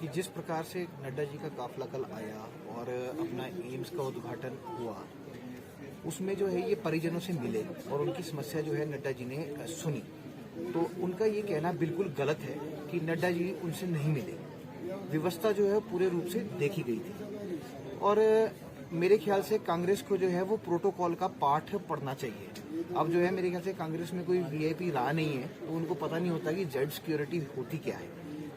कि जिस प्रकार से नड्डा जी का काफिला कल आया और अपना एम्स का उद्घाटन हुआ, उसमें जो है ये परिजनों से मिले और उनकी समस्या जो है नड्डा जी ने सुनी। तो उनका ये कहना बिल्कुल गलत है कि नड्डा जी उनसे नहीं मिले। व्यवस्था जो है पूरे रूप से देखी गई थी और मेरे ख्याल से कांग्रेस को जो है वो प्रोटोकॉल का पाठ पढ़ना चाहिए। अब जो है मेरे ख्याल से कांग्रेस में कोई वीआईपी रहा नहीं है, तो उनको पता नहीं होता कि जेड सिक्योरिटी होती क्या है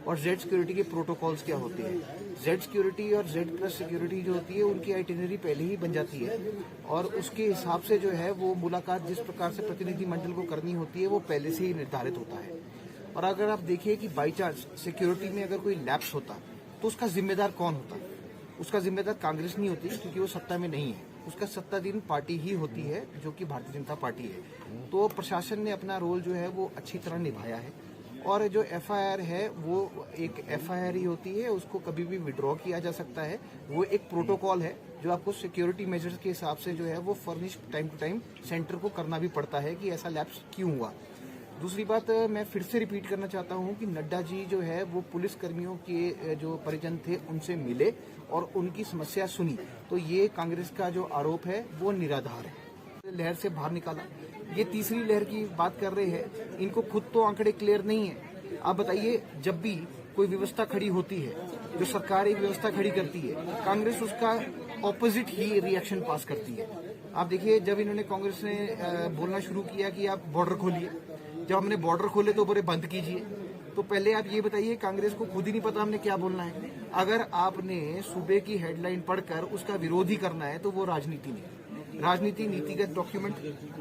और जेड सिक्योरिटी के प्रोटोकॉल्स क्या होते हैं। जेड सिक्योरिटी और जेड प्लस सिक्योरिटी जो होती है उनकी आइटिनरी पहले ही बन जाती है और उसके हिसाब से जो है वो मुलाकात जिस प्रकार से प्रतिनिधिमंडल को करनी होती है वो पहले से ही निर्धारित होता है। और अगर आप देखिए कि बाई चांस सिक्योरिटी में अगर कोई लैप्स होता तो उसका जिम्मेदार कौन होता? उसका जिम्मेदार कांग्रेस नहीं होती, क्योंकि वो सत्ता में नहीं है। उसका सत्ताधीन पार्टी ही होती है, जो कि भारतीय जनता पार्टी है। तो प्रशासन ने अपना रोल जो है वो अच्छी तरह निभाया है और जो एफआईआर है वो एक एफआईआर ही होती है, उसको कभी भी विड्रॉ किया जा सकता है। वो एक प्रोटोकॉल है जो आपको सिक्योरिटी मेजर्स के हिसाब से जो है वो furnish time to time centre को करना भी पड़ता है कि ऐसा लैप्स क्यों हुआ। दूसरी बात मैं फिर से रिपीट करना चाहता हूं कि नड्डा जी जो है वो पुलिस कर्मियों के जो परिजन थे उनसे मिले और उनकी समस्या सुनी। तो ये कांग्रेस का जो आरोप है वो निराधार है। लहर से बाहर निकाला, ये तीसरी लहर की बात कर रहे हैं। इनको खुद तो आंकड़े क्लियर नहीं है। आप बताइए, जब भी कोई व्यवस्था खड़ी होती है, जो सरकार एक व्यवस्था खड़ी करती है, कांग्रेस उसका ऑपोजिट ही रिएक्शन पास करती है। आप देखिए, जब इन्होंने कांग्रेस ने बोलना शुरू किया कि आप बॉर्डर खोलिए, जब हमने बॉर्डर खोले तो बोले बंद कीजिए, तो पहले आप ये बताइए, कांग्रेस को खुद ही नहीं पता हमने क्या बोलना है। अगर आपने सूबे की हेडलाइन पढ़कर उसका विरोध ही करना है तो वो राजनीति नहीं। राजनीति नीतिगत डॉक्यूमेंट,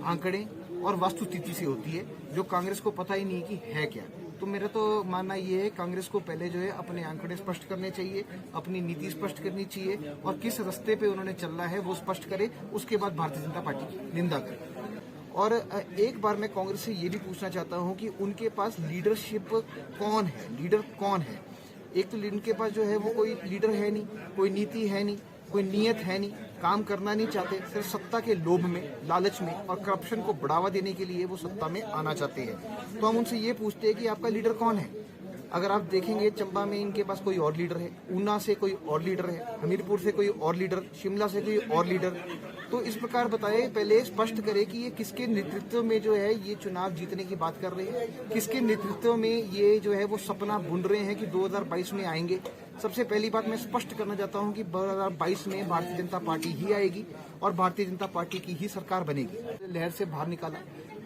आंकड़े और वस्तुस्थिति से होती है, जो कांग्रेस को पता ही नहीं कि है क्या। तो मेरा तो मानना ये है, कांग्रेस को पहले जो है अपने आंकड़े स्पष्ट करने चाहिए, अपनी नीति स्पष्ट करनी चाहिए और किस रास्ते पे उन्होंने चलना है वो स्पष्ट करे। उसके बाद भारतीय जनता पार्टी की निंदा करे। और एक बार मैं कांग्रेस से ये भी पूछना चाहता हूं कि उनके पास लीडरशिप कौन है, लीडर कौन है। एक तो इनके पास जो है वो कोई लीडर है नहीं, कोई नीति है नहीं, कोई नियत है नहीं, काम करना नहीं चाहते, सिर्फ सत्ता के लोभ में, लालच में और करप्शन को बढ़ावा देने के लिए वो सत्ता में आना चाहते हैं। तो हम उनसे ये पूछते हैं कि आपका लीडर कौन है। अगर आप देखेंगे, चंबा में इनके पास कोई और लीडर है, ऊना से कोई और लीडर है, हमीरपुर से कोई और लीडर, शिमला से कोई और लीडर। तो इस प्रकार बताए, पहले स्पष्ट करे कि ये किसके नेतृत्व में जो है ये चुनाव जीतने की बात कर रहे हैं, किसके नेतृत्व में ये जो है वो सपना बुन रहे हैं कि 2022 में आएंगे। सबसे पहली बात मैं स्पष्ट करना चाहता हूं कि 2022 में भारतीय जनता पार्टी ही आएगी और भारतीय जनता पार्टी की ही सरकार बनेगी। लहर से बाहर निकाला,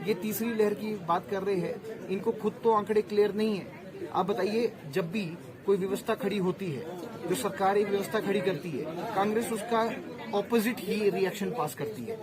ये तीसरी लहर की बात कर रहे हैं। इनको खुद तो आंकड़े क्लियर नहीं है। आप बताइए, जब भी कोई व्यवस्था खड़ी होती है, जो सरकार एक व्यवस्था खड़ी करती है, कांग्रेस उसका ऑपोजिट ही रिएक्शन पास करती है।